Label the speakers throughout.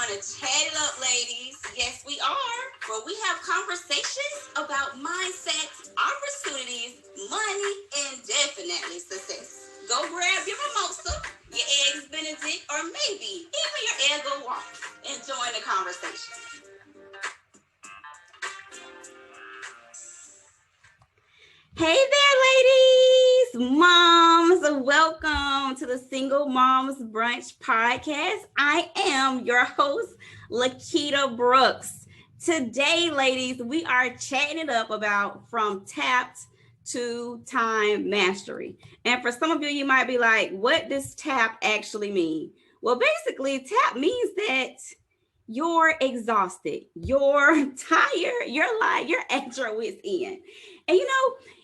Speaker 1: gonna chat it up, ladies. Yes, we are. Where we have conversations about mindsets, opportunities, money, and definitely success. Go grab your mimosa, your eggs Benedict, or maybe even your eggo waffle and join the conversation. Hey there, ladies, moms. Welcome to the Single Moms Brunch Podcast. I am your host, Lequita Brooks. Today, ladies, we are chatting it up about from tapped to time mastery. And for some of you, you might be like, what does tap actually mean? Well, basically, tap means that you're exhausted, you're tired, you're at your wits' end. And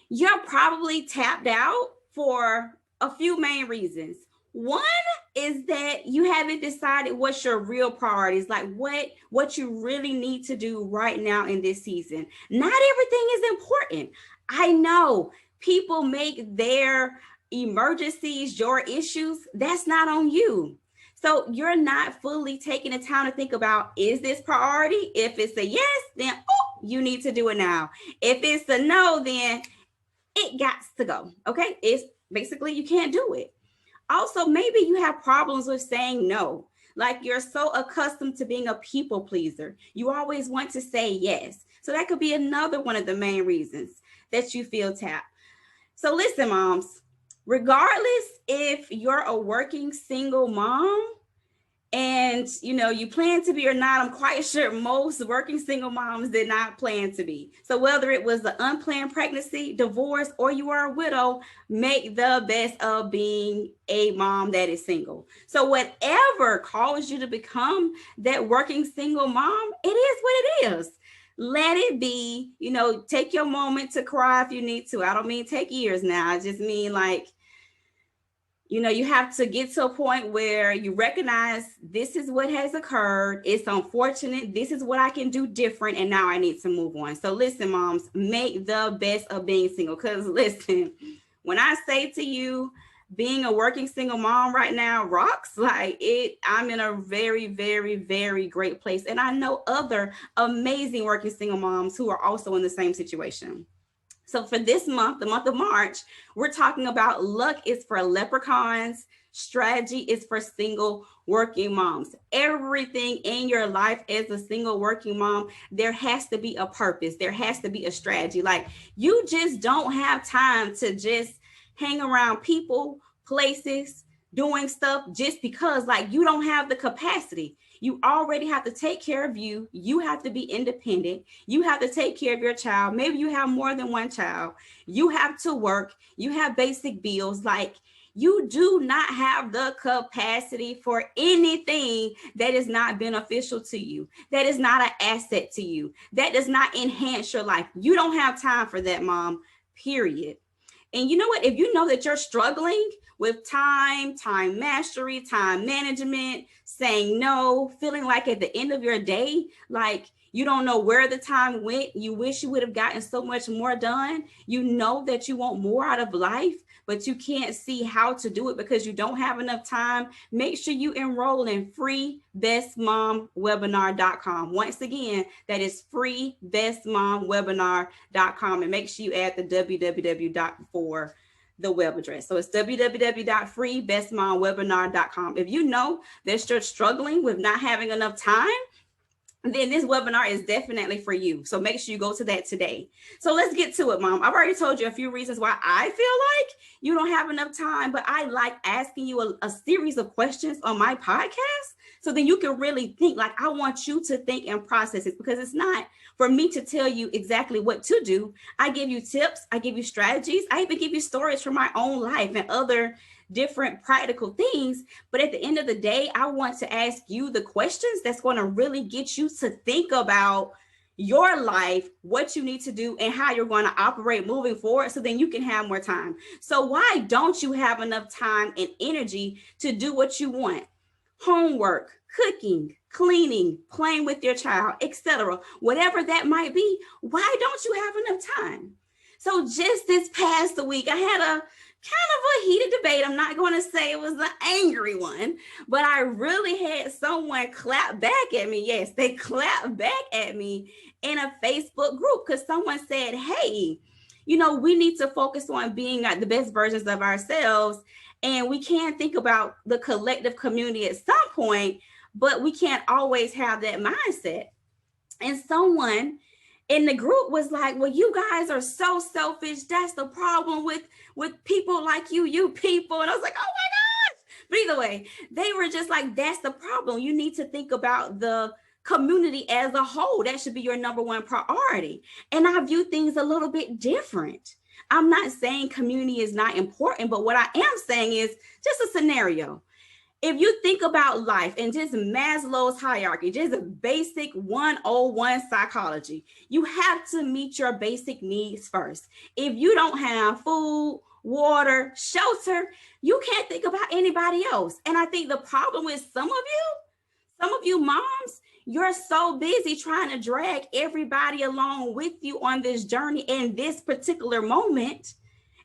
Speaker 1: you're probably tapped out for a few main reasons. One is that you haven't decided what's your real priorities, like what you really need to do right now in this season. Not everything is important. I know people make their emergencies your issues. That's not on you. So you're not fully taking the time to think about, is this priority? If it's a yes, then you need to do it now. If it's a no, then it got to go. Okay. It's basically you can't do it. Also, maybe you have problems with saying no. Like you're so accustomed to being a people pleaser. You always want to say yes. So that could be another one of the main reasons that you feel tapped. So listen, moms, regardless if you're a working single mom and you plan to be or not, I'm quite sure most working single moms did not plan to be. So whether it was an unplanned pregnancy, divorce, or you are a widow, make the best of being a mom that is single. So whatever caused you to become that working single mom, it is what it is. Let it be. Take your moment to cry if you need to. I don't mean take years now. I just mean like, you have to get to a point where you recognize this is what has occurred. It's unfortunate. This is what I can do different. And now I need to move on. So listen, moms, make the best of being single. Because listen, when I say to you, being a working single mom right now rocks, like I'm in a very, very, very great place. And I know other amazing working single moms who are also in the same situation. So for this month, the month of March, we're talking about luck is for leprechauns, strategy is for single working moms. Everything in your life as a single working mom, there has to be a purpose. There has to be a strategy. Like you just don't have time to just hang around people, places, doing stuff just because like you don't have the capacity. You already have to take care of you. You have to be independent. You have to take care of your child. Maybe you have more than one child. You have to work. You have basic bills. Like you do not have the capacity for anything that is not beneficial to you, that is not an asset to you, that does not enhance your life. You don't have time for that, mom, period. And you know what? If you know that you're struggling with time mastery, time management, saying no, feeling like at the end of your day, like you don't know where the time went, you wish you would have gotten so much more done, you know that you want more out of life, but you can't see how to do it because you don't have enough time, make sure you enroll in freebestmomwebinar.com. Once again, that is freebestmomwebinar.com. And make sure you add the www for the web address. So it's www.freebestmomwebinar.com. If you know that you're struggling with not having enough time, then this webinar is definitely for you. So make sure you go to that today. So let's get to it, mom. I've already told you a few reasons why I feel like you don't have enough time, but I like asking you a series of questions on my podcast. So then you can really think, like, I want you to think and process it, because it's not for me to tell you exactly what to do. I give you tips. I give you strategies. I even give you stories from my own life and other different practical things. But at the end of the day, I want to ask you the questions that's going to really get you to think about your life, what you need to do, and how you're going to operate moving forward, so then you can have more time. So why don't you have enough time and energy to do what you want? Homework, cooking, cleaning, playing with your child, etc. Whatever that might be, why don't you have enough time? So just this past week, I had a of a heated debate. I'm not going to say it was an angry one, but I really had someone clap back at me. Yes, they clapped back at me in a Facebook group because someone said, hey, we need to focus on being the best versions of ourselves. And we can think about the collective community at some point, but we can't always have that mindset. And someone in the group was like, well, you guys are so selfish. That's the problem with people like you people. And I was like, oh my gosh. But either way, they were just like, that's the problem. You need to think about the community as a whole. That should be your number one priority. And I view things a little bit different. I'm not saying community is not important, but what I am saying is just a scenario. If you think about life and just Maslow's hierarchy, just a basic 101 psychology, you have to meet your basic needs first. If you don't have food, water, shelter, you can't think about anybody else. And I think the problem with some of you moms, you're so busy trying to drag everybody along with you on this journey in this particular moment.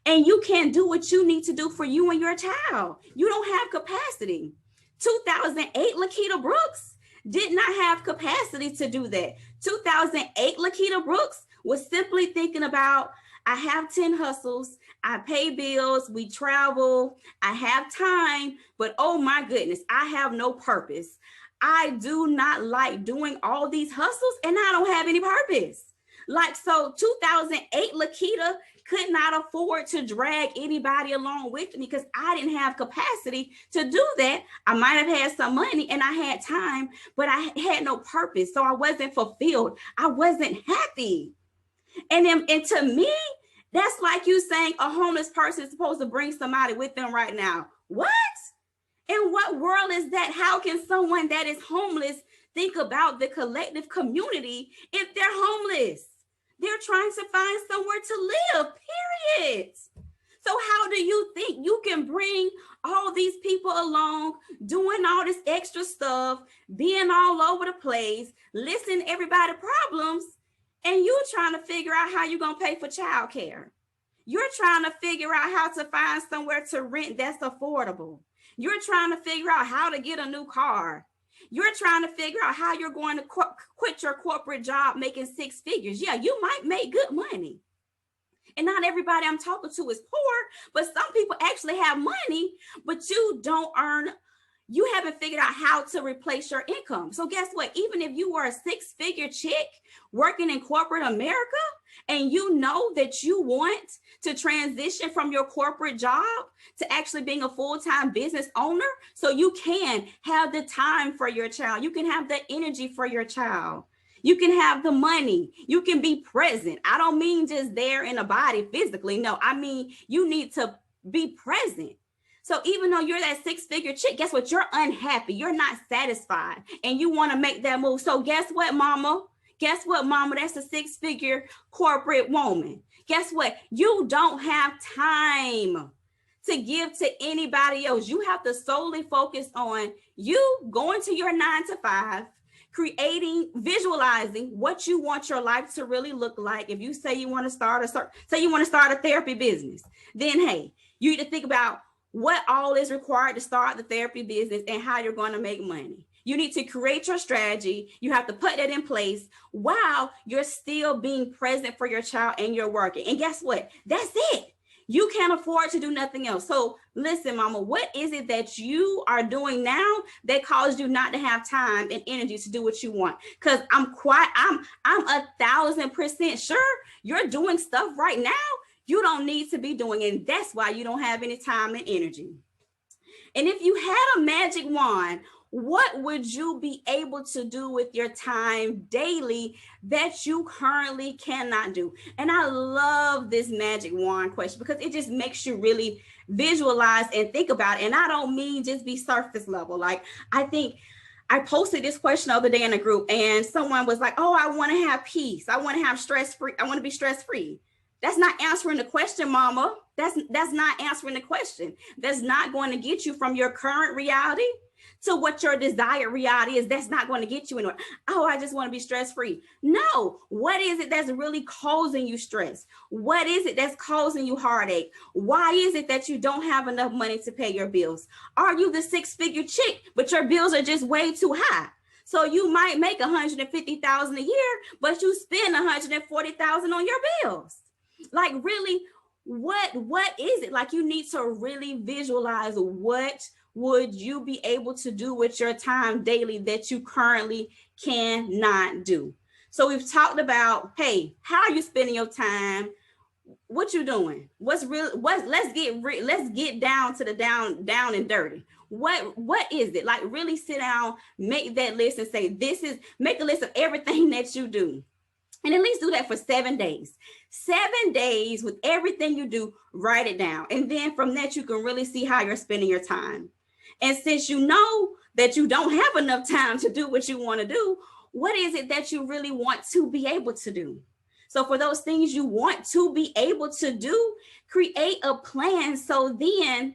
Speaker 1: And you can't do what you need to do for you and your child. You don't have capacity. 2008, Lequita Brooks did not have capacity to do that. 2008, Lequita Brooks was simply thinking about, I have 10 hustles, I pay bills, we travel, I have time, but oh my goodness, I have no purpose. I do not like doing all these hustles and I don't have any purpose. Like, so 2008, Lequita could not afford to drag anybody along with me because I didn't have capacity to do that. I might have had some money and I had time, but I had no purpose. So I wasn't fulfilled. I wasn't happy. And to me, that's like you saying a homeless person is supposed to bring somebody with them right now. What? In what world is that? How can someone that is homeless think about the collective community if they're homeless? They're trying to find somewhere to live, period. So how do you think you can bring all these people along, doing all this extra stuff, being all over the place, listening to everybody's problems, and you trying to figure out how you're going to pay for childcare? You're trying to figure out how to find somewhere to rent that's affordable. You're trying to figure out how to get a new car. You're trying to figure out how you're going to quit your corporate job making 6 figures. Yeah, you might make good money. And not everybody I'm talking to is poor, but some people actually have money, but you haven't figured out how to replace your income. So guess what? Even if you were a 6-figure chick working in corporate America, and you know that you want to transition from your corporate job to actually being a full-time business owner, so you can have the time for your child, you can have the energy for your child, you can have the money, you can be present. I don't mean just there in a body physically. No, I mean, you need to be present. So even though you're that 6-figure chick, guess what? You're unhappy. You're not satisfied and you want to make that move. So guess what, mama? Guess what, mama? That's a 6-figure corporate woman. Guess what? You don't have time to give to anybody else. You have to solely focus on you going to your 9 to 5, creating, visualizing what you want your life to really look like. If you say you want to start a therapy business, then hey, you need to think about what all is required to start the therapy business and how you're going to make money. You need to create your strategy. You have to put that in place while you're still being present for your child and you're working. And guess what? That's it. You can't afford to do nothing else. So listen, mama, what is it that you are doing now that caused you not to have time and energy to do what you want? Because I'm 1,000% sure you're doing stuff right now you don't need to be doing, and that's why you don't have any time and energy. And if you had a magic wand, what would you be able to do with your time daily that you currently cannot do? And I love this magic wand question because it just makes you really visualize and think about it. And I don't mean just be surface level. Like, I think I posted this question the other day in a group and someone was like, oh, I want to have peace. I want to have stress-free. I want to be stress-free. That's not answering the question, mama. That's not answering the question. That's not going to get you from your current reality to what your desired reality is. That's not going to get you anywhere. Oh, I just want to be stress-free. No, what is it that's really causing you stress? What is it that's causing you heartache? Why is it that you don't have enough money to pay your bills? Are you the six-figure chick, but your bills are just way too high? So you might make $150,000 a year, but you spend $140,000 on your bills. Like, really, what is it? Like, you need to really visualize what would you be able to do with your time daily that you currently cannot do. So we've talked about, hey, how are you spending your time? What you doing? What's real? Let's get down to the down and dirty. What is it? Like, really sit down, make that list and say, make a list of everything that you do. And at least do that for 7 days. 7 days with everything you do, write it down. And then from that, you can really see how you're spending your time. And since you know that you don't have enough time to do what you want to do, what is it that you really want to be able to do? So for those things you want to be able to do, create a plan so then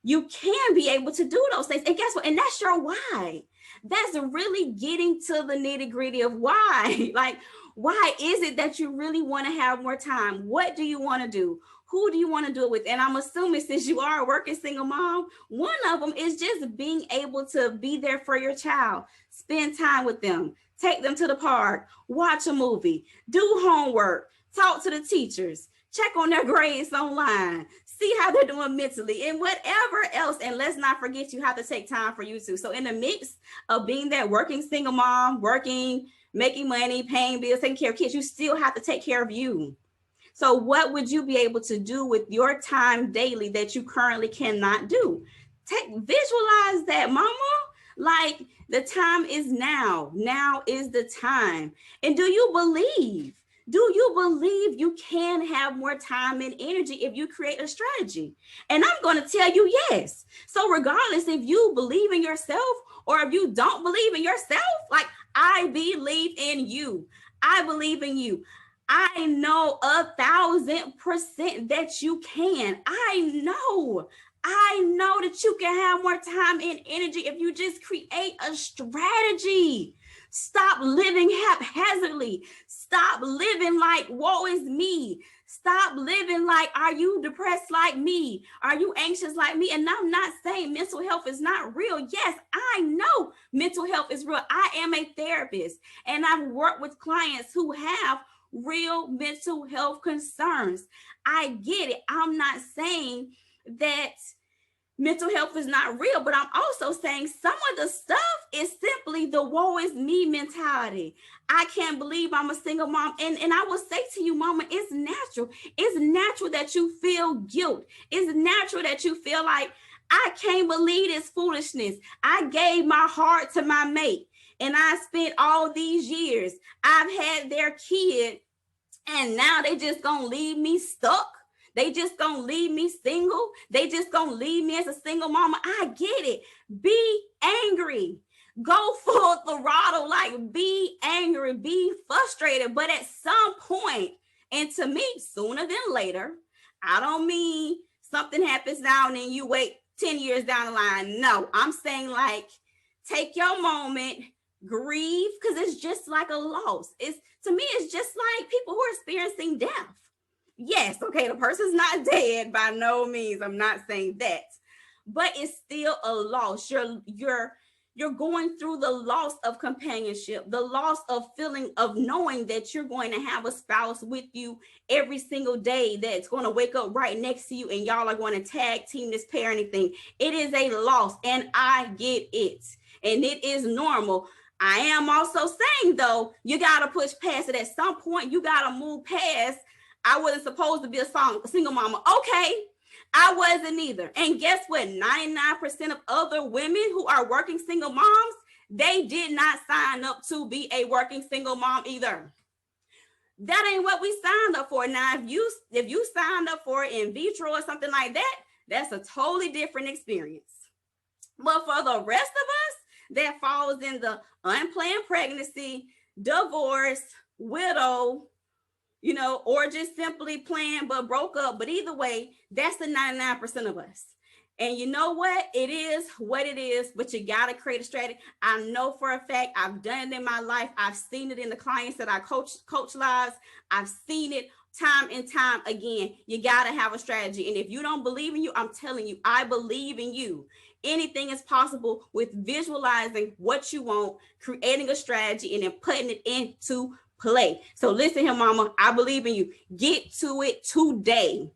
Speaker 1: you can be able to do those things. And guess what? And that's your why. That's really getting to the nitty gritty of why. Like, why is it that you really want to have more time? What do you want to do? Who do you want to do it with? And I'm assuming, since you are a working single mom, one of them is just being able to be there for your child, spend time with them, take them to the park, watch a movie, do homework, talk to the teachers, check on their grades online, see how they're doing mentally, and whatever else. And let's not forget, you have to take time for you too. So in the mix of being that working single mom, working, making money, paying bills, taking care of kids, you still have to take care of you. So what would you be able to do with your time daily that you currently cannot do? Visualize that, mama. Like, the time is now. Now is the time. And do you believe you can have more time and energy if you create a strategy? And I'm going to tell you yes. So regardless if you believe in yourself or if you don't believe in yourself, like, I believe in you. I believe in you. I know 1,000% that you can. I know that you can have more time and energy if you just create a strategy. Stop living haphazardly. Stop living like, woe is me. Stop living like, are you depressed like me? Are you anxious like me? And I'm not saying mental health is not real. Yes, I know mental health is real. I am a therapist, and I've worked with clients who have real mental health concerns. I get it. I'm not saying that mental health is not real, but I'm also saying some of the stuff is simply the woe is me mentality. I can't believe I'm a single mom. And I will say to you, mama, it's natural. It's natural that you feel guilt. It's natural that you feel like, I can't believe this foolishness. I gave my heart to my mate, and I spent all these years. I've had their kid, and now they just gonna leave me stuck. They just gonna leave me single. They just gonna leave me as a single mama. I get it. Be angry. Go full throttle. Like, be angry. Be frustrated. But at some point, and to me, sooner than later, I don't mean something happens now and then you wait 10 years down the line. No, I'm saying, like, take your moment, grieve, because it's just like a loss. To me, it's just like people who are experiencing death. Yes, okay, the person's not dead by no means. I'm not saying that, but it's still a loss. You're going through the loss of companionship, the loss of feeling of knowing that you're going to have a spouse with you every single day that's going to wake up right next to you, and y'all are going to tag team this parenting thing. It is a loss, and I get it, and it is normal. I am also saying, though, you got to push past it. At some point, you got to move past, I wasn't supposed to be a single mama. Okay, I wasn't either. And guess what? 99% of other women who are working single moms, they did not sign up to be a working single mom either. That ain't what we signed up for. Now, if you signed up for in vitro or something like that, that's a totally different experience. But for the rest of us, that falls in the unplanned pregnancy, divorce, widow, or just simply planned but broke up. But either way, that's the 99% of us. And you know what it is, but you got to create a strategy. I know for a fact, I've done it in my life. I've seen it in the clients that I coach lives. I've seen it time and time again. You got to have a strategy. And if you don't believe in you, I'm telling you, I believe in you. Anything is possible with visualizing what you want, creating a strategy, and then putting it into play. So listen here, mama, I believe in you. Get to it today.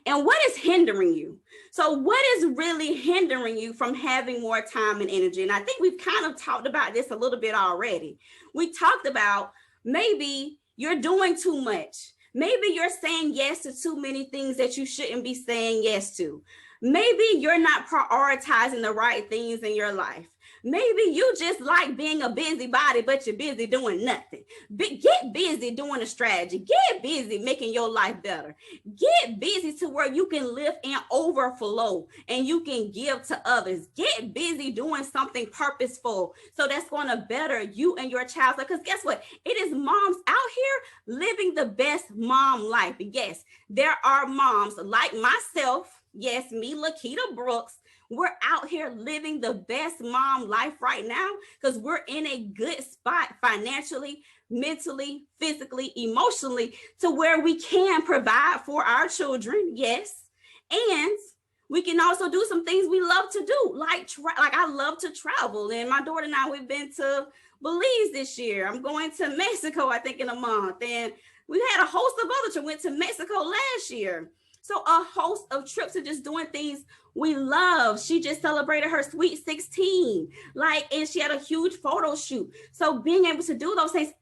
Speaker 1: And what is hindering you? So what is really hindering you from having more time and energy? And I think we've kind of talked about this a little bit already. We talked about maybe you're doing too much. Maybe you're saying yes to too many things that you shouldn't be saying yes to. Maybe you're not prioritizing the right things in your life. Maybe you just like being a busybody, but you're busy doing nothing. Get busy doing a strategy. Get busy making your life better. Get busy to where you can live and overflow and you can give to others. Get busy doing something purposeful so that's going to better you and your child. Because guess what? It is moms out here living the best mom life. Yes, there are moms like myself. Yes, me, Lequita Brooks. We're out here living the best mom life right now because we're in a good spot financially, mentally, physically, emotionally to where we can provide for our children. Yes. And we can also do some things we love to do, like I love to travel. And my daughter and I, we've been to Belize this year. I'm going to Mexico, I think, in a month. And we had a host of other trips. Went to Mexico last year. So a host of trips and just doing things we love. She just celebrated her sweet 16, and she had a huge photo shoot. So being able to do those things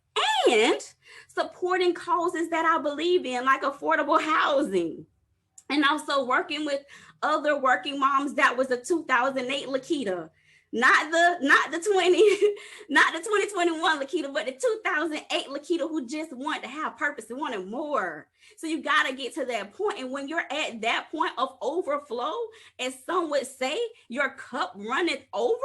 Speaker 1: and supporting causes that I believe in, like affordable housing, and also working with other working moms. That was the 2008 Lequita. Not the 2021 Lequita, but the 2008 Lequita who just wanted to have purpose and wanted more. So you got to get to that point. And when you're at that point of overflow, as some would say, your cup runneth over,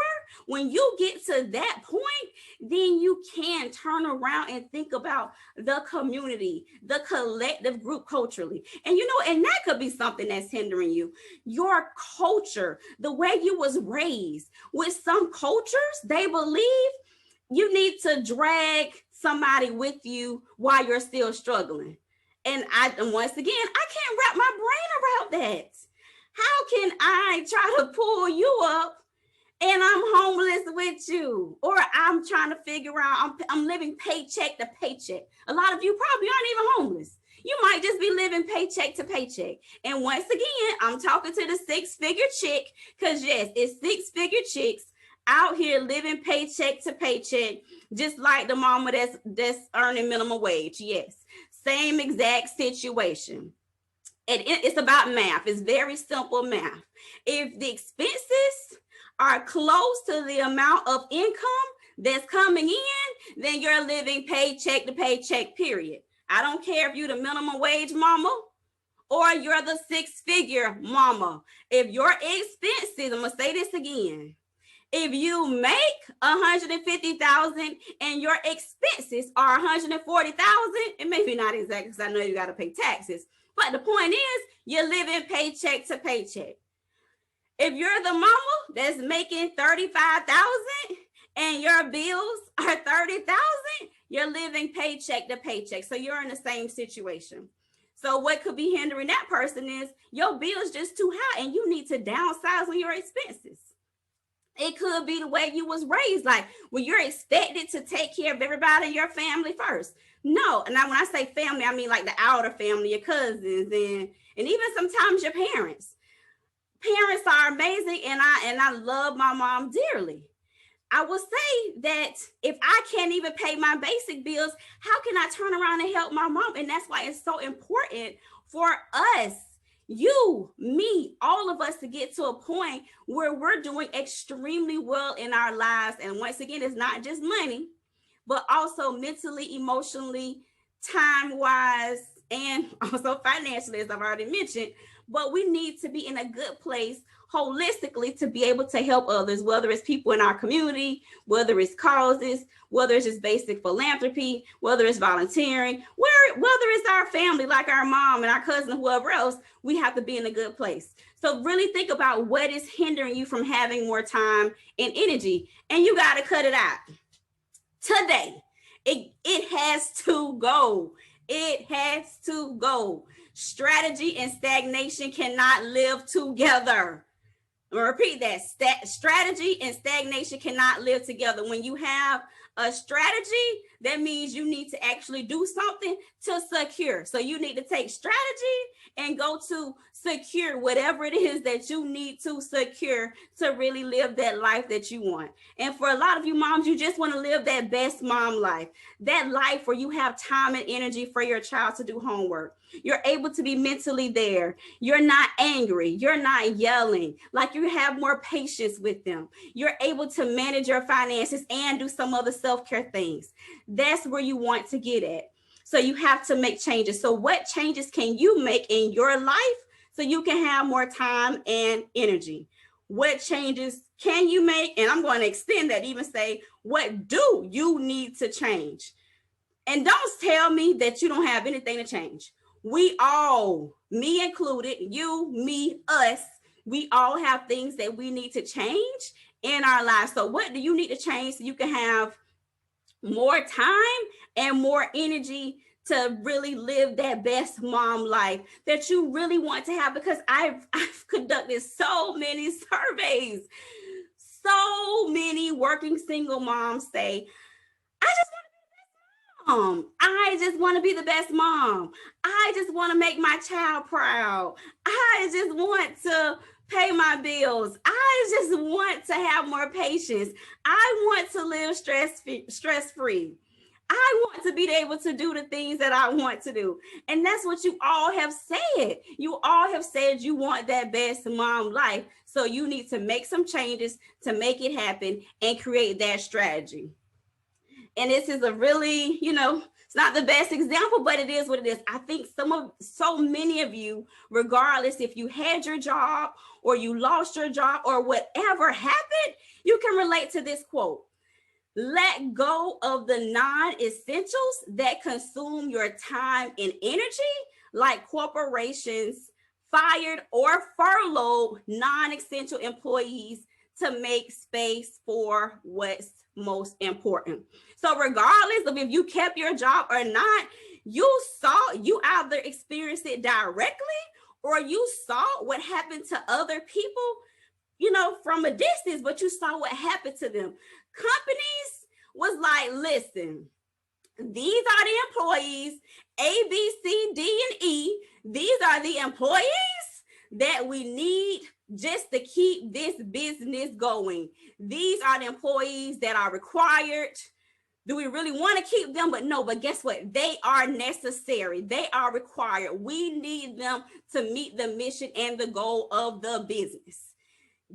Speaker 1: when you get to that point, then you can turn around and think about the community, the collective group culturally. And and that could be something that's hindering you. Your culture, the way you was raised. With some cultures, they believe you need to drag somebody with you while you're still struggling. And once again, I can't wrap my brain around that. How can I try to pull you up and I'm homeless with you? Or I'm trying to figure out, I'm living paycheck to paycheck. A lot of you probably aren't even homeless. You might just be living paycheck to paycheck. And once again, I'm talking to the six-figure chick, because yes, it's six-figure chicks out here living paycheck to paycheck, just like the mama that's earning minimum wage. Yes, same exact situation. And it's about math. It's very simple math. If the expenses are close to the amount of income that's coming in, then you're living paycheck to paycheck, period. I don't care if you're the minimum wage mama or you're the six-figure mama. If your expenses, I'm gonna say this again, if you make $150,000 and your expenses are $140,000, and maybe not exactly because I know you got to pay taxes, but the point is you're living paycheck to paycheck. If you're the mama that's making $35,000 and your bills are $30,000, you're living paycheck to paycheck. So you're in the same situation. So what could be hindering that person is your bill is just too high and you need to downsize on your expenses. It could be the way you was raised, like when you're expected to take care of everybody in your family first. No, and now when I say family, I mean like the outer family, your cousins, and even sometimes your parents. Parents are amazing, and I love my mom dearly. I will say that if I can't even pay my basic bills, how can I turn around and help my mom? And that's why it's so important for us, you, me, all of us, to get to a point where we're doing extremely well in our lives. And once again, it's not just money, but also mentally, emotionally, time-wise, and also financially, as I've already mentioned. But we need to be in a good place holistically to be able to help others, whether it's people in our community, whether it's causes, whether it's just basic philanthropy, whether it's volunteering, whether it's our family, like our mom and our cousin, whoever else, we have to be in a good place. So really think about what is hindering you from having more time and energy, and you got to cut it out today. It has to go. It has to go. Strategy and stagnation cannot live together. I'm gonna repeat that. Strategy and stagnation cannot live together. When you have a strategy, that means you need to actually do something to secure. So you need to take strategy and go to secure whatever it is that you need to secure to really live that life that you want. And for a lot of you moms, you just want to live that best mom life, that life where you have time and energy for your child to do homework. You're able to be mentally there. You're not angry. You're not yelling. Like, you have more patience with them. You're able to manage your finances and do some other self-care things. That's where you want to get at. So you have to make changes. So what changes can you make in your life so you can have more time and energy? What changes can you make? And I'm going to extend that, even say, what do you need to change? And don't tell me that you don't have anything to change. We all, me included, you, me, us, we all have things that we need to change in our lives. So what do you need to change so you can have more time and more energy to really live that best mom life that you really want to have? Because I've conducted so many surveys. So many working single moms say, I just want to be the best mom. I just want to make my child proud. I just want to pay my bills. I just want to have more patience. I want to live stress-free. I want to be able to do the things that I want to do. And that's what you all have said. You all have said you want that best mom life. So you need to make some changes to make it happen and create that strategy. And this is a really, it's not the best example, but it is what it is. I think so many of you, regardless if you had your job or you lost your job or whatever happened, you can relate to this quote. Let go of the non-essentials that consume your time and energy, like corporations fired or furloughed non-essential employees to make space for what's most important. So regardless of if you kept your job or not, you either experienced it directly or you saw what happened to other people, from a distance, but you saw what happened to them. Companies was like, listen, these are the employees, A, B, C, D, and E. These are the employees that we need just to keep this business going. These are the employees that are required. Do we really want to keep them? But no, but guess what? They are necessary. They are required. We need them to meet the mission and the goal of the business.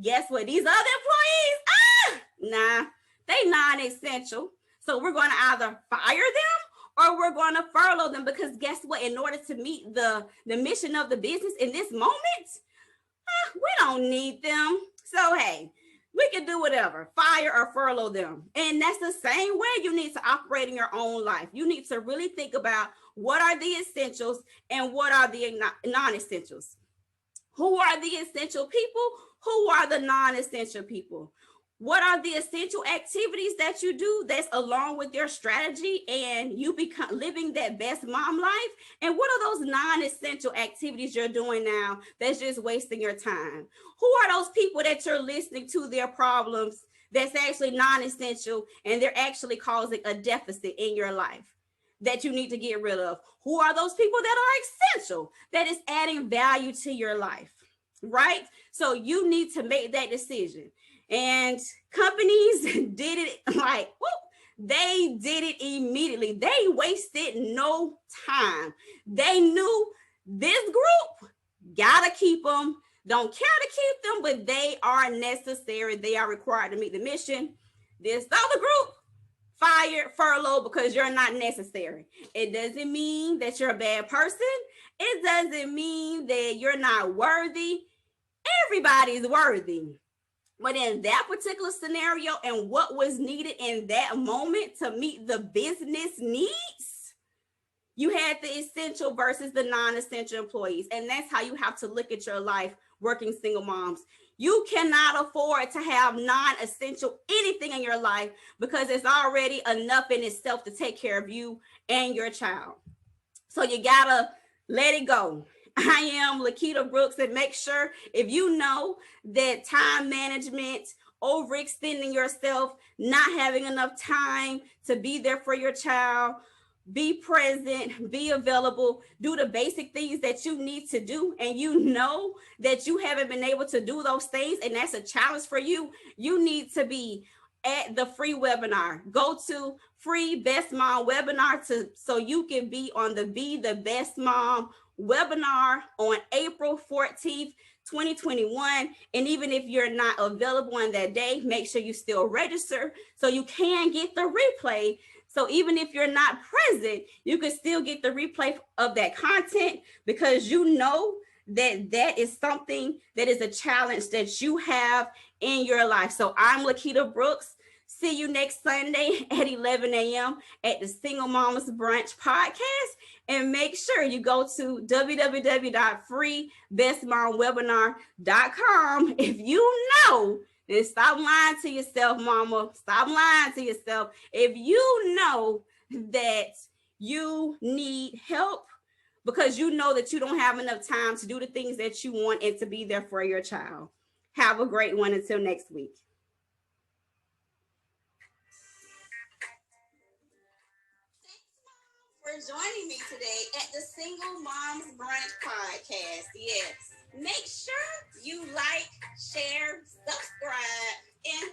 Speaker 1: Guess what? These other employees, they non-essential. So we're going to either fire them or we're going to furlough them, because guess what? In order to meet the mission of the business in this moment, we don't need them. So, hey, we can do whatever, fire or furlough them. And that's the same way you need to operate in your own life. You need to really think about what are the essentials and what are the non-essentials. Who are the essential people? Who are the non-essential people? What are the essential activities that you do that's along with your strategy and you become living that best mom life? And what are those non-essential activities you're doing now that's just wasting your time? Who are those people that you're listening to their problems that's actually non-essential and they're actually causing a deficit in your life that you need to get rid of? Who are those people that are essential, that is adding value to your life, right? So you need to make that decision. And companies did it they did it immediately. They wasted no time. They knew this group, gotta keep them. Don't care to keep them, but they are necessary. They are required to meet the mission. This other group, fired, furloughed because you're not necessary. It doesn't mean that you're a bad person. It doesn't mean that you're not worthy. Everybody's worthy. But in that particular scenario and what was needed in that moment to meet the business needs, you had the essential versus the non-essential employees. And that's how you have to look at your life working single moms. You cannot afford to have non-essential anything in your life because it's already enough in itself to take care of you and your child. So you gotta let it go. I am Lequita Brooks, and make sure if you know that time management, overextending yourself, not having enough time to be there for your child, be present, be available, do the basic things that you need to do, and you know that you haven't been able to do those things, and that's a challenge for you, you need to be at the free webinar. Go to free Best Mom webinar so you can be on the Be the Best Mom webinar on April 14th, 2021. And even if you're not available on that day, make sure you still register so you can get the replay. So even if you're not present, you can still get the replay of that content because you know that that is something that is a challenge that you have in your life. So I'm Lequita Brooks. See you next Sunday at 11 a.m. at the Single Moms Brunch podcast. And make sure you go to www.freebestmomwebinar.com. If you know, then stop lying to yourself, mama. Stop lying to yourself. If you know that you need help because you know that you don't have enough time to do the things that you want and to be there for your child. Have a great one until next week. For joining me today at the Single Moms Brunch podcast. Yes, make sure you like, share, subscribe, and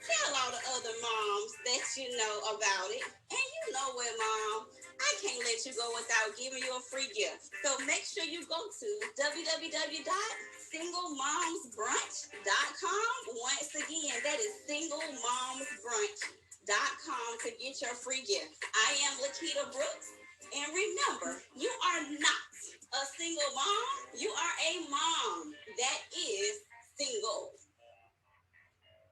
Speaker 1: tell all the other moms that you know about it. And you know what, Mom? I can't let you go without giving you a free gift. So make sure you go to www.singlemomsbrunch.com. Once again, that is singlemomsbrunch.com to get your free gift. I am Lequita Brooks. And remember, you are not a single mom. You are a